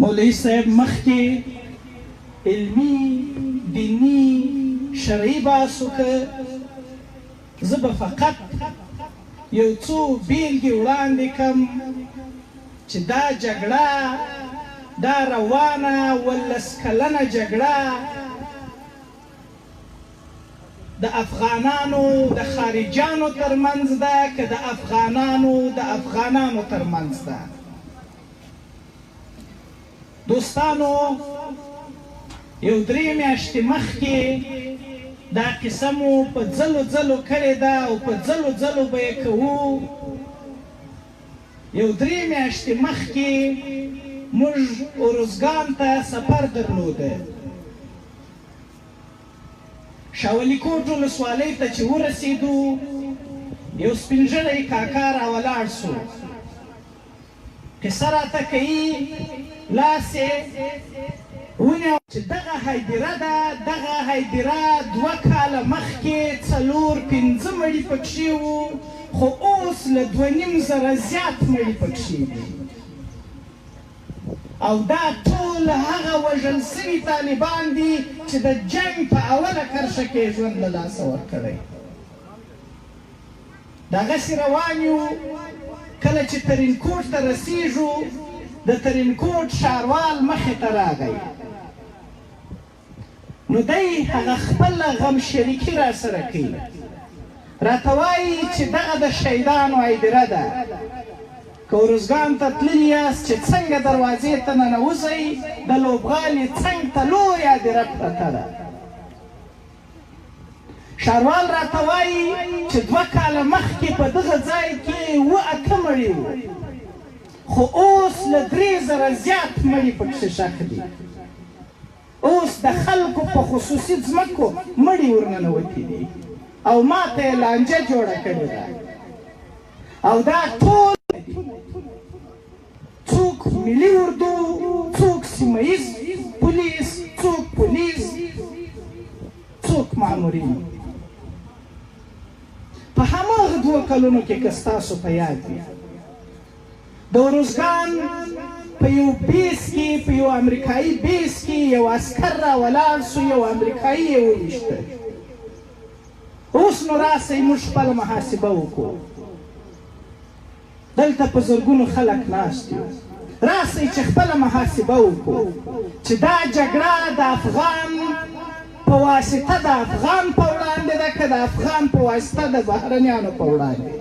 مولوي صاحب مخکې علمي دیني شرعي بحث وکړ. زه به فقط یو څو بیلګې وړاندې کړم چې دا جګړه دا روانه 18 کلنه جګړه د افغانانو د خارجیانو ترمنځ ده که د افغانانو ترمنځ ده. دوستانو یو 3 میاشتې مخکې دا قصه مو په ځلو کړې ده او په ځلو به یې کوو. یو 3 میاشتې مخکې موږ ارزګان ته سفر درلوده. شاه ولي کوټ ولسوالۍ ته چې ورسېدو یو سپین ږیری کاکا راولاړ سو. قصه راته کوي لاس یې ونیو چې دغه هدیره ده، دغه هدیره 2 کاله مخکې 4-5 مړي پکښې وو، خو اوس له 2,500 زیات مړي پکښې دي. او دا ټول هغه وژل سوي طالبان دي چې د جنګ په اوله کرښه کې ژوند له لاسه ورکړی. دغسې روان یو. کله چې ترینکوټ ته رسېږو د ترینکوټ ښاروال مخې ته راغی، نو دی هغه خپله غم شریکي را سره کوي. راته وایي چې دغه د شهیدانو هدیره ده. که ارزګان ته تللي یاست چې څنګه دروازې ته ننوځئ د لوبغالي څنګ ته لویه هدیره پرته ده. ښاروال راته وایي چې 2 کاله مخکې په دغه ځای کې 7 مړي وو، خو اوس له 3,000 زیات مړي پکښې ښخ دي. اوس د خلکو په خصوصي ځمکو مړي ورننوتي دي او ما ته یې لانجه جوړه کړې ده. او دا ټول څوک ملي اردو، څوک سیمه ییز پولیس، څوک پولیس، څوک مامورین. په هماغه 2 کلونو کې که ستاسو په یاد وي د ارزګان په یو بیس کې، په یو امریکایي بیس کې یو عسکر راولاړ سو، یو امریکایي یې وویشته. اوس نو راسئ موږ خپله محاسبه وکړو. دلته په زرګونو خلک ناست یو. راسئ چې خپله محاسبه وکړو چې دا جګړه د افغان په واسطه د افغان په وړاندې ده که د افغان په واسطه د بهرنیانو په وړاندې.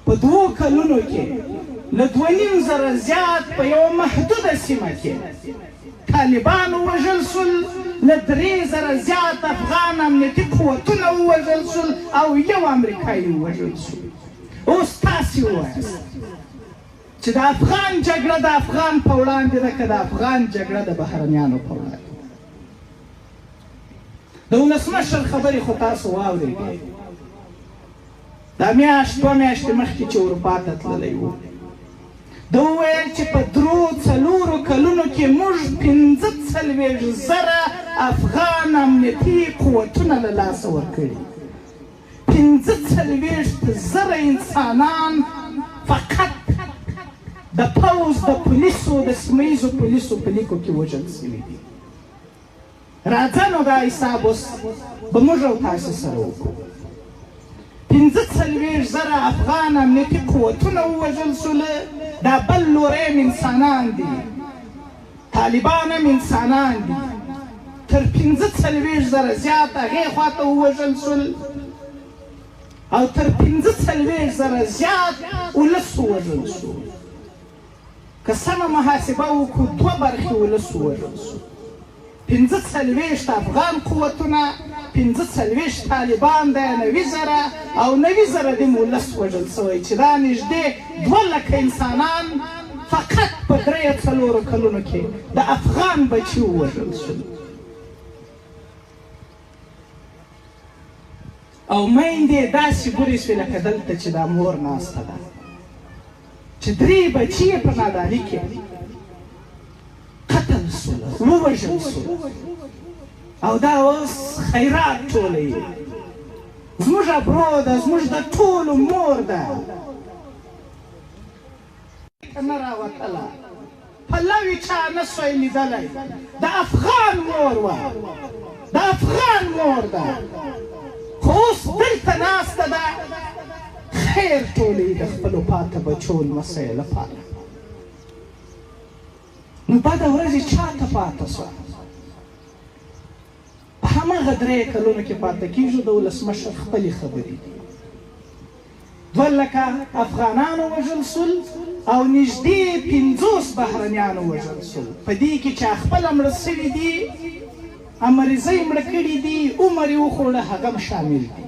په 2 کلونو کې له 2,500 زیات په یوه محدوده سیمه کې طالبان ووژل سول، له 3,000 زیات افغان امنیتي قوتونه ووژل سول او یو امریکایي ووژل سول. اوس تاسې ووایاست چې د افغان جګړه د افغان په وړاندې ده که د افغان جګړه د بهرنیانو په وړاندې. د ولسمشر خبرې خو تاسو واورېدې. دا میاشت 2 میاشتې مخکې چې اروپا ته تللی و، ده وویل چې په 3-4 کلونو کې موږ 45,000 افغان امنیتي قوتونه له لاسه ورکړي. 45,000 انسانان فقط د پوځ د پولیسو د سیمه ییزو پولیسو په لیکو کې وژل سوي دي. راځه نو دا حساب اوس به موږ او تاسې سره وکړو. 45,000 افغان امنیتي قوتونه ووژل سوله. دا بل لوری هم انسانان دي، طالبان هم انسانان دي. تر 45,000 زیات هغې خواته ووژل سول او تر 45,000 زیات ولس ووژل سو. که سمه محاسبه وکړو 2 برخې ولس ووژل سو. 45 افغان قوتونه، 45 طالبان ده، 90,000 او 90,000 د ولس وژل سوی چې دا نږدې 2,00,000 انسانان فقط په 3-4 کلونو کې د افغان بچي ووژل شول. او میندې داسې ګورې سوې لکه دلته چې دا مور ناسته ده چې 3 بچي یې په ناداني کې قتل سوله، ووژل سوله. او دا اوس خیرات ټولوي. زموږ ابرو ده، زموږ د ټولو مور ده. نه راوتله پلوی چا نه سوی لیدلی د افغان مور وه د افغان مور ده خو اوس دلته ناسته ده خیر ټولې د خپلو پاته بچو لمسیو لپاره نو بده ورځې چاته پاته سوه په هماغه 3 کلونو کې پاته کېږو د ولسمشر خپلې خبرې دي 2 لکه افغانانو وژل سول او نږدې 50 بهرنیانو وژل سول په دې کې چې خپله مړه سوي دي امریزۍ مړه کړي دي عمر یې وخوړه هغه هم شامل دي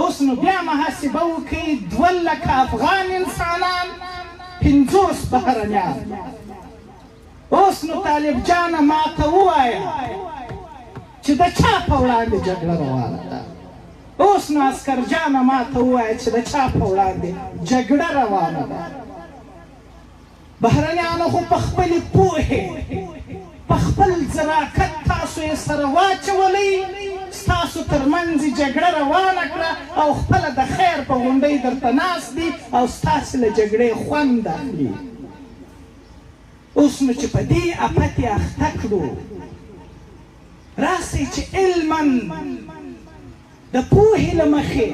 اوس نو بیا محاسبه وکړئ 2 لکه افغان انسانان 50 بهرنیان اوس نو طالب جانه ماته ووایه چې د چا په وړاندې جګړه روانه ده اوس نو عسکر جانه ماته ووایه چې د چا په وړاندې جګړه روانه ده بهرنیانو خو په خپلې پوهې په خپل ځراکت تاسو یې سره واچولی ستاسو ترمنځ یې جګړه روانه کړه او خپله د خیر په غونډۍ درته ناست دي او ستاسې له جګړې خوند اخلي اوس نو چې په دې افت یې اخته کړو راسئ چې علما د پوهې له مخې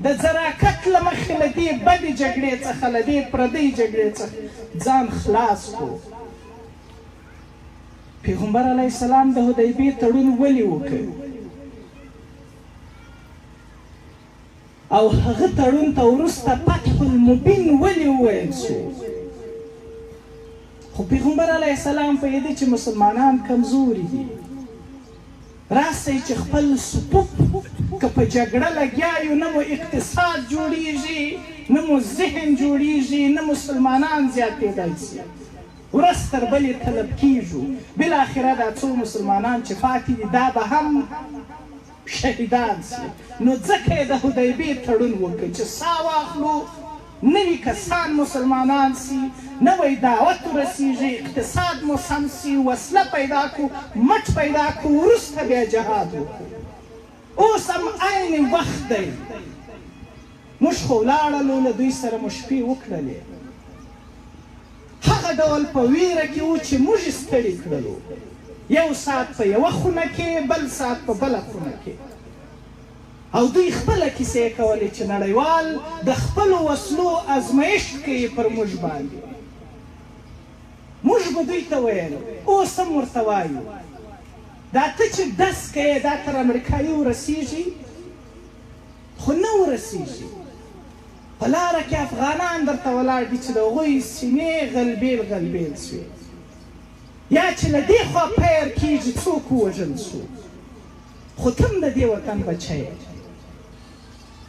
د ځراکت له مخې له دې بدې جګړې څخه له دې پردۍ جګړې څخه ځان خلاص کړو پیغمبر علیه السلام د حدیبیې تړون ولې وکړ او هغه تړون ته وروسته فتح المبین ولې وویل سو خو پیغمبر علیه السلام پوهېده چې مسلمانان کمزوري دي راسئ چې خپل صفوف که په جګړه لګیا یو نه مو اقتصاد جوړیږي نه مو ذهن جوړیږي نه مسلمانان زیاتېدی شي ورځ تر بلې طلب کیږو بالاخره دا څو مسلمانان چې پاتې دي دا به هم شهیدان شي نو ځکه یې د حدیبیې تړون وکړ چې ساه واخلو نوي کسان مسلمانان سي نوی دعوت ورسیږي اقتصاد مو سم سي وسله پیدا کړو مټ پیدا کړو وروسته بیا جهاد وکړو اوس هم عین وخت دی موږ خو ولاړلو له دوی سره مو شپې وکړلې هغه ډول په ویره کې وو چې موږ یې ستړي کړلو 1 ساعت په یوه خونه کې بل ساعت په بله خونه کې او دوی خپله کیسې کولې چې نړیوال د خپلو وسلو ازمایښت کوي پر موږ باندې موږ به دوی ته ویل اوس هم ورته وایو دا ته چې ډز کوې دا تر امریکایي ورسیږي خو نه ورسیږي په لاره کې افغانان درته ولاړ دي چې د هغوی سینې غلبېل غلبېل سوې یا چې له دې خوا پیر کېږي څوک ووژل سو خو ته هم د دې وطن بچی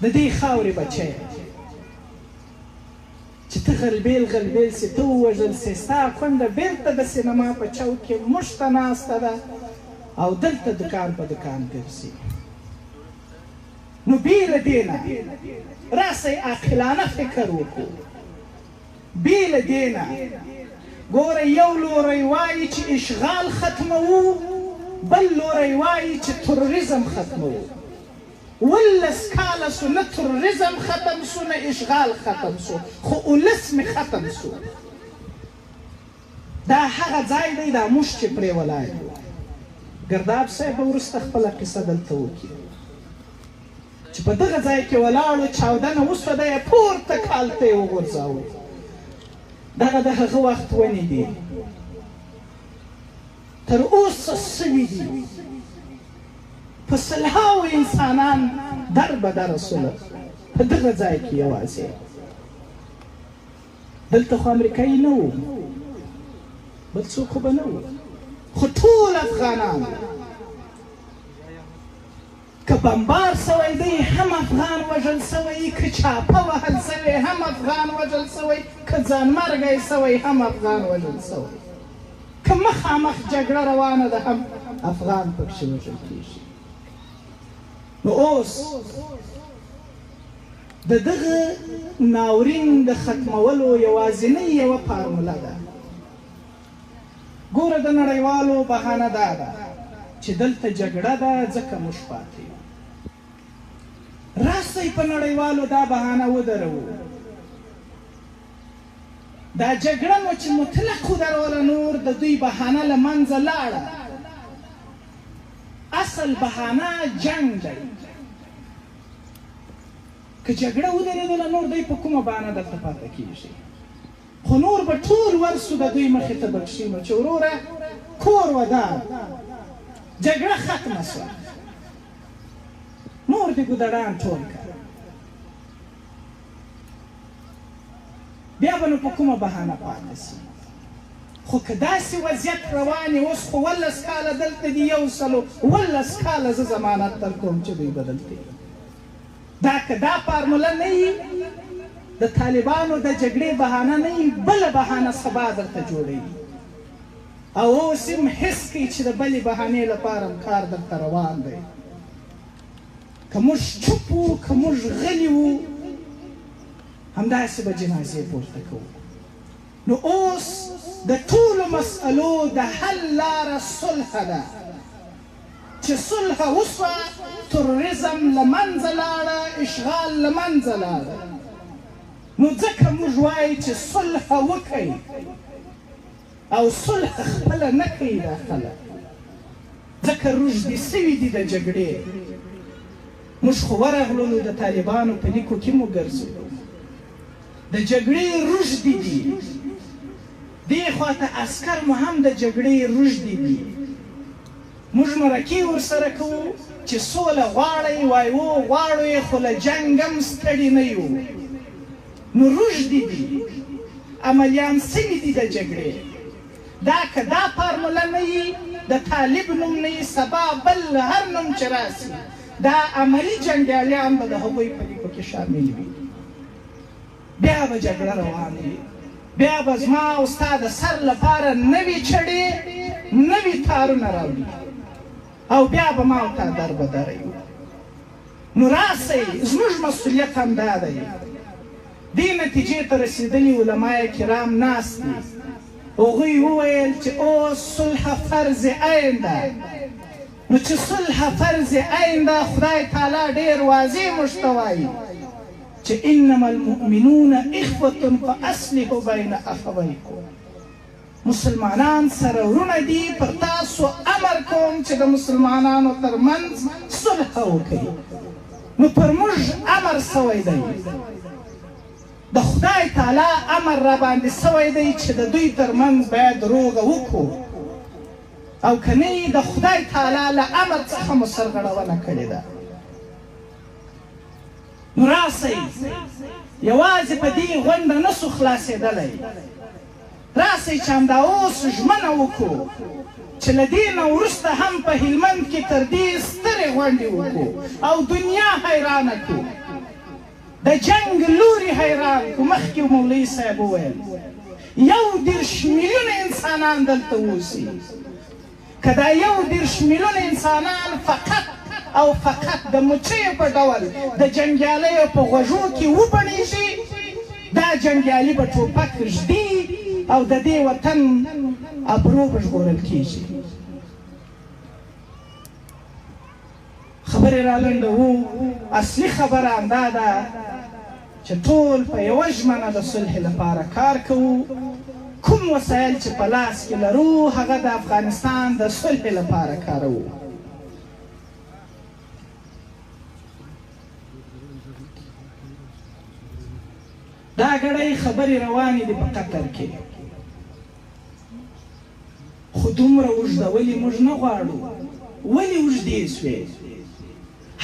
د دې خاورې بچی چې ته غلبېل غلبېل سې ته ووژل سې ستا کونډه بېرته د سینما په چوک کې موږ ته ناسته ده او دلته دکان په دکان ګرځي نو بې له دې نه راسئ عاقلانه فکر وکړو بې له دې نه ګوره یو لوری وایي چې اشغال ختموو بل لوری وایي چې تروریزم ختموو 11 کاله سو نه تروریزم ختم سو نه اشغال ختم سو خو اولس مې ختم سو دا هغه ځای دی دا موږ چې پرې ولاړ یو ګرداب صاحب به وروسته خپله قصه دلته وکړي چې په دغه ځای کې ولاړو چاودنه وسوه دی یې پورته کالته یې وغورځاوه دغه د هغه وخت ونې دي تر اوسه سوي دي په سلهاوو انسانان در به در سوله په دغه ځای کې یوازې دلته خو امریکایي نه وو بل څوک خو به نه وو خو ټول افغانان که بمبار سوی دی هم افغان وژل سوی که چاپه وهل سوی هم افغان وژل سوی که ځانمرګی سوی هم افغان وژل سوی که مخامخ جګړه روانه ده هم افغان پکښې وژل کېږي نو اوس د دغه ناورین د ختمولو یوازینۍ یوه فارموله ده ګوره د نړیوالو بهانه دا ده چې دلته جګړه ده ځکه موږ پاتې یو راسئ په نړیوالو دا بهانه ودروو دا جګړه مو چې مطلق ودروله نور د دوی بهانه له منځه لاړه. اصل بهانه جنګ دی. که جګړه ودرېدله نور دوی په کومه بهانه دلته پاته کېږي. خو نور به ټول ورسو د دوی مخې ته به کښېنو چې وروره کور ودان، جګړه ختمه شوه، نور دې ګودړان ټول کړه. بیا به نو په کومه بهانه پاته شي. خو که داسې وضعیت روان اوس خو 18 کاله دلته دي، 118 کاله زه ضمانت در کوم چې دوی به دلته که دا فارموله نه وي، د طالبانو د جګړې بهانه نه وي، بله بهانه سبا درته جوړوي. او اوس هم حس کوي چې د بلې بهانې لپاره هم کار درته روان دی. که موږ چوپ وو، که موږ غلي وو، همداسې به جنازې پورته کوو. نو اوس د ټولو مسئلو د حل لاره صلح ده. چې صلح وسوه، تروریزم له منځه لاړه، اشغال له منځه لاړه. نو ځکه موږ وایو چې صلح وکئ، او صلح خپله نه کوي دا خلک، ځکه روږدي سوي دي د جګړې. موږ خو ورغلو نو د طالبانو په لیکو کې مو ګرځېدو، د جګړې روږدي دي. دې خواته عسکر مو هم د جګړې روږدي دي. موږ مرکې ورسره کوو چې سوله غواړئ، وایو غواړو یې، خو له جنګ هم ستړي نه یو. نو روږدي دي، عملیان سوي دي د جګړې. دا که دا فارموله نه وي، د طالب نوم نه وي، سبا بل هر نوم چې راسي، دا عملي جنګیالیان به د هغوی په لیکو کې شامل وي. بیا به جګړه روانه وي، بیا به زما او ستا د سر لپاره نوي چړې، نوي تارونه راوړي، او بیا به ما او تا در بدره یو. نو راسئ، زموږ مسؤلیت هم دا دی. دې نتیجې ته رسېدلي علمای کرام ناست دي. هغوی وویل چې اوس صلح فرض عین ده. نو چې صلح فرض عین ده، خدای تعالی ډېر واضح موږ ته وایي چې انما المؤمنون اخوة فاصلحوا بین اخویکم. مسلمانان سره ورونه دي، پر تاسو امر کوم چې د مسلمانانو ترمنځ صلح وکړئ. نو پر موږ امر سوی دی، د خدای تعالی امر را باندې سوی دی چې د دوی ترمنځ باید روغه وکړو، او که نه د خدای تعالی له امر څخه مو سرغړونه کړې ده. نو راسئ، یوازې په دې غونډه نسو خلاصېدلی. راسئ چې همدا اوس ژمنه وکړو چې له دې نه وروسته هم په هلمند کې تر دې سترې غونډې وکړو او دنیا حیرانه کړو، د جنګ لوري حیران کړو. مخکې مولوي صاحب وویل 21 میلیونه انسانان دلته اوسي. که دا 21 میلیونه انسانان فقط او فقط د مچیو په ډول د جنګیالیو په غوږو کې وبڼېږي، دا جنګیالي به ټوپک ږدي او د دې وطن ابرو به ژغورل کېږي. خبرې را لنډوو. اصلي خبره همدا ده چې ټول په یوه ژمنه د صلح لپاره کار کوو. کوم وسایل چې په لاس کې لرو، هغه د افغانستان د صلح لپاره کاروو. دا ګړی خبرې روانې دي په قطر کې، خو دومره اوږدولې موږ نه غواړو. ولې اوږدې سوې؟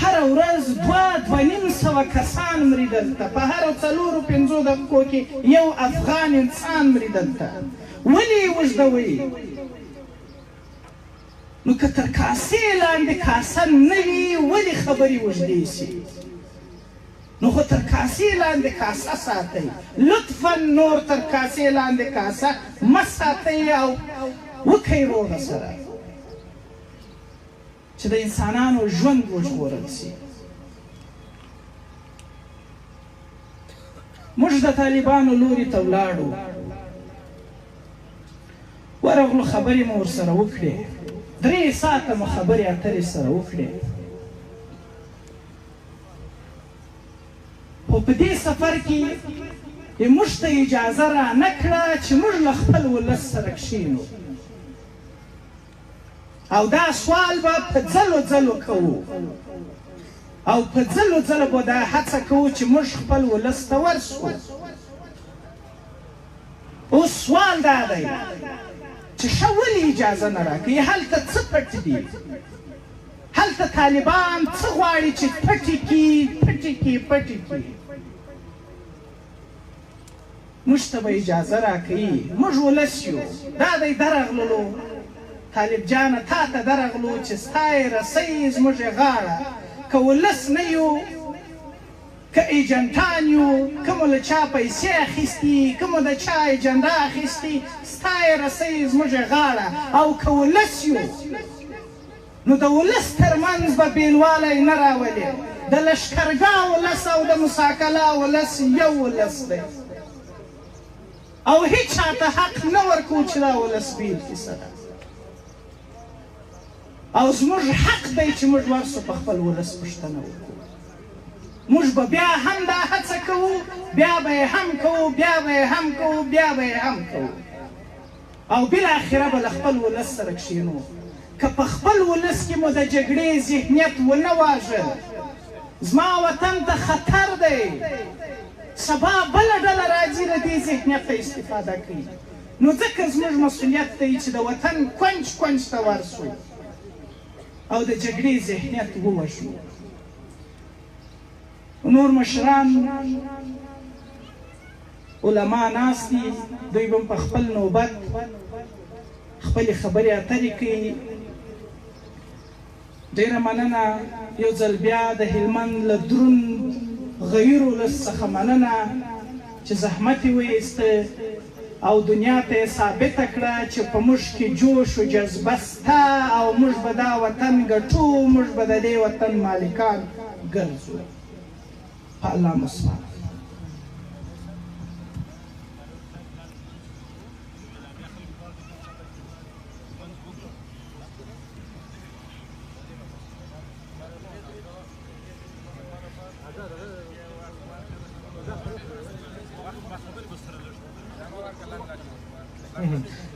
هره ورځ 2-2.5 کسان مري دلته، په هرو 4-5 دقیقو کې یو افغان انسان مري دلته. ولې یې اوږدوئ؟ نو که تر کاسې لاندې کاسه نه وي، ولې خبرې اوږدې سي؟ نو خو تر کاسې لاندې کاسه ساتئ. لطفا نور تر کاسې لاندې کاسه مه ساتئ او وکئ روغه سره چې د انسانانو ژوند وژغورل سي. موږ د طالبانو لوري ته ولاړو، ورغلو، خبرې مو ورسره وکړې، 3 ساعته مو خبرې اترې سره وکړې. خو په دې سفر کې موږ ته اجازه را نه کړه چې موږ له خپل ولس سره کښېنو او دا سوال به په ځلو ځلو کوو او په ځلو ځلو به دا هڅه کوو چې موږ خپل ولس ته ورسو اوس سوال دا دی چې ښه ولې اجازه نه راکوي هلته څه پټ دي هلته طالبان څه غواړي چې پټې کړي موږ ته به اجازه راکوي موږ ولس یو دا دی درغللو طالب جانه تا ته درغلو چې ستا یې رسۍ زموږ یې غاړه که ولس نه یو که ایجنټان یو که مو له چا پیسې اخیستي که مو د چا ایجنډه اخیستي ستا یې رسۍ زموږ یې غاړه او که ولس یو نو د ولس ترمنځ به بېلوالی نه راولي د لشکرګاه ولس او د مساکله ولس یو ولس دی او هیچ چا ته حق نه ورکوو چې دا ولس بېل کړي سره او زموږ حق دی چې موږ ورسو په خپل ولس پوښتنه وکړو موږ به بیا هم دا هڅه کوو بیا به یې هم کوو بیا به یې هم کوو بیا به یې هم کوو او بالاخره به له خپل ولس سره کښېنو که په خپل ولس کې مو د جګړې ذهنیت ونه واژه زما وطن ته خطر دی سبا بله ډله راځي د دې ذهنیت ته استفاده کوي نو ځکه زموږ مسؤلیت دی چې د وطن کونج ته ورسو او د جګړې ذهنیت ووژنو نور مشران علما ناست دي دوی به په خپل نوبت خپلې خبرې اترې کوي ډېره مننه یو ځل بیا د هلمند له دروند غیر ولس څخه مننه چې زحمت یې وایسته او دنیا ته یې ثابته کړه چې په موږ کې جوش و جذبه سته او موږ به دا وطن ګټو موږ به د دې وطن مالکان ګرځو په الله مسلمان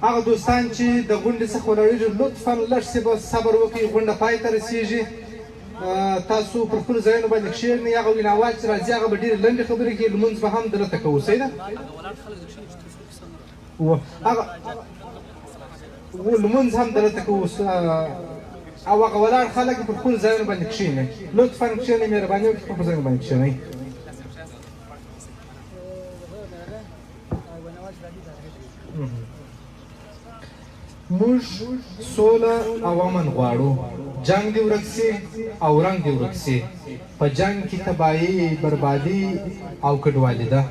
هغه دوستان چې د غونډې څخه ولاړېږي لطفا لږ صبر وکړئ غونډه پای ته رسېږي تاسو پر خپلو ځایونو باندې کښېنئ هغه ویناوال چې راځي هغه به ډېرې لنډې خبرې کوي لمونځ به هم دلته کوو صحیح ده هغه لمونځ هم دلته کوو او هغه ولاړ خلک پر خپلو ځایونو باندې کښېنئ لطفا کښېنئ مهرباني وکړئ په خپلو ځایونو باندې کښېنئ موږ سوله او امن غواړو جنگ دې ورک سي او رنګ دې ورک سي په جنگ کې تباهي بربادي او کډوالي ده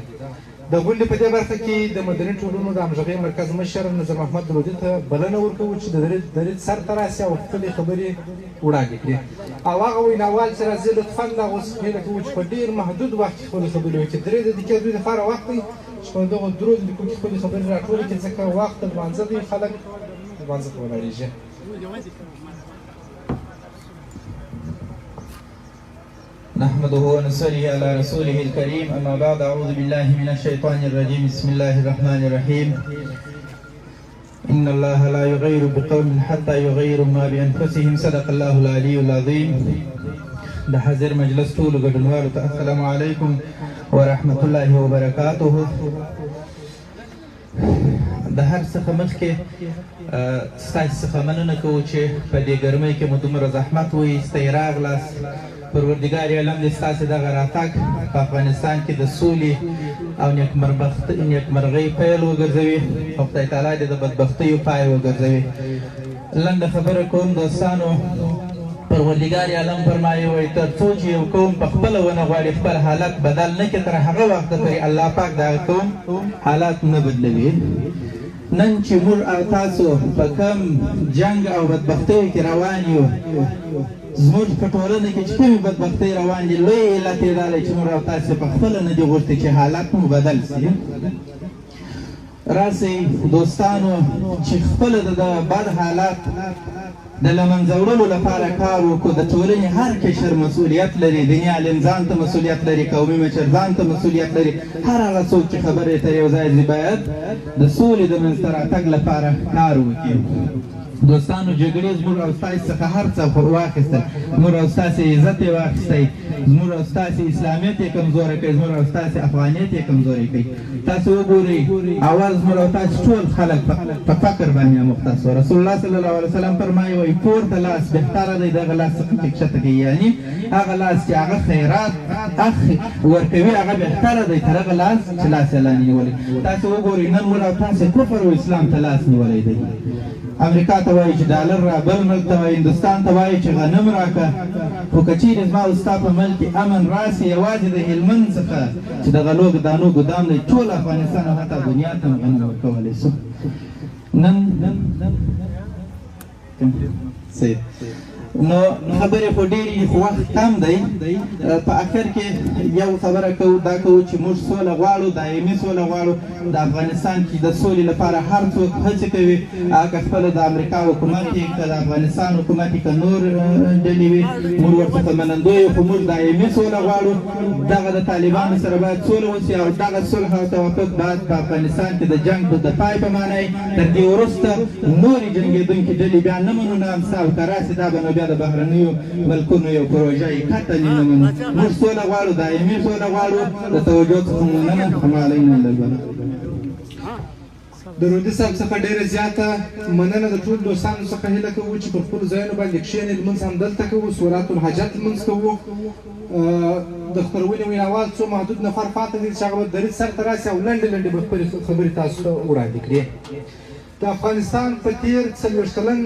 د غونډې په دې برخه کې د مدني ټولنو د همغږۍ مرکز مشر نظر محمد لودي ته بلنه ورکوو چې د درید سر ته راسي او خپلې خبرې وړاندې کړي او هغه ویناوال چې راځي لطفا د هغو څخه هیله کوو چې په ډېر محدود وخت کې خپلې خبرې وکړي 3 دقیقې دوی لپاره وخت دی چې په دغو 3 دقیقو کې خپلې خبرې راټولې کړي ځکه وخت د لمانځه دی خلک لمانځه ته ولاړېږي نحمده ونصلي على رسوله الكريم أما بعد أعوذ بالله من الشيطان الرجيم بسم الله الرحمن الرحيم إن الله لا يغير بقوم حتى يغيروا ما بأنفسهم صدق الله العلي العظيم د حاضر مجلس ټولو ګډونوالو ته السلام علیکم ورحمة الله وبرکاته د هر څه مخکې ستاسو څخه مننه کوو چې په دې ګرمۍ کې مو دومره زحمت وایستی راغلاست پروردګار عالم دې ستاسې دغه راتګ په افغانستان کې د سولې او نیکمرغۍ پیل وګرځوي او خدای تعالی دې د بدبختیو پای وګرځوي لنډه خبره کوم دوستانو پروردګار عالم فرمایي وایي تر څو چې یو قوم په خپله ونه غواړي خپل حالت بدل نه کړي تر هغه وخته پورې الله پاک دغه قوم حالات نه بدلوي نن چې موږ او تاسو په کم جنګ او بدبختیو کې روان یو زموږ په ټولنه کې چې کومې بدبختۍ روان دي لوی علت یې دا دی چې موږ او تاسو په خپله نه دي غوښتي چې حالات مو بدل سي راسئ دوستانو چې خپله د بد حالات د له منځه وړلو لپاره کار وکړو. د ټولنې هر قشر مسؤلیت لري، دیني عالم ځان ته مسؤلیت لري، قومي مشر ځان ته مسؤلیت لري. هر هغه څوک چې خبرې ته یو ځای ځي باید د سولې د منځته راتګ لپاره کار وکړي. دوستانو جګړې زموږ او ستاسې څخه هر څه واخیستل، زموږ او ستاسې عزت یې واخیستی، زموږ او ستاسې اسلامیت یې کمزوری کوي، زموږ او ستاسې افغانیت یې کمزوری کوي. تاسو وګورئ اول زموږ او تاسې ټول خلک په فقر باندې اموخته سوه. رسول الله صلی الله علیه وسلم فرمایي وایي پورته لاس بهتره دی دغه لاس څخه چې کښته کوي، یعنې هغه لاس چې هغه خیرات ورکوي هغه بهتره دی تر هغه لاس چې لاس یې لاندې نیولی. تاسو وګورئ نن موږ او تاسې کفر او اسلام ته لاس نیولی دی. امریکا ته وایي چې ډالر را، بل ملک ته وایي هندوستان ته وایي چې غنم راکړه. خو که چیرې زما او ستا په ملک کې امن راسي، یوازې د هلمند څخه چې د غلو دانو ګدام دی ټول افغانستان او حتی دنیا ته هم غنم ورکولی سو. نن نو خبرې خو ډېرې خو وخت کم دی. په اخر کې یو خبره کوو، دا کوو چې موږ سوله غواړو، دایمي سوله غواړو. د افغانستان کې د سولې لپاره هر څوک هڅې کوي، که خپله د امریکا حکومت وي، که د افغانستان حکومت وي، که نور ډلې وي، موږ ورڅخه منندوی یو. خو موږ دایمي سوله غواړو. دغه د طالبانو سره باید سوله وشي او دغه صلح او توافق باید په افغانستان کې د جنګ د پای په معنی تر دې وروسته نورې جنګېدونکې ډلې بیا نه منو نه امسا او که راسي دا به نو بیا د بهرنیو ملکونو یو پروژه یې قطعا نه منو. موږ سوله غواړو، دایمي سوله غواړو. د توجه څخه مننه. هم علینا الا د رودي صاحب څخه ډېره زیاته مننه. د ټولو دوستانو څخه هیله کوو چې پر خپلو ځایونو باندې کښېنئ، لمونځ همدلته کوو، صلات الحاجت لمونځ کوو. د خپرونې ویناوال څو محدود نفر پاتې دي چې هغه به دریځ سرته راسي او لنډې لنډې به خپلې خبرې تاسو ته وړاندې کړي. د افغانستان په تېر 40 کلن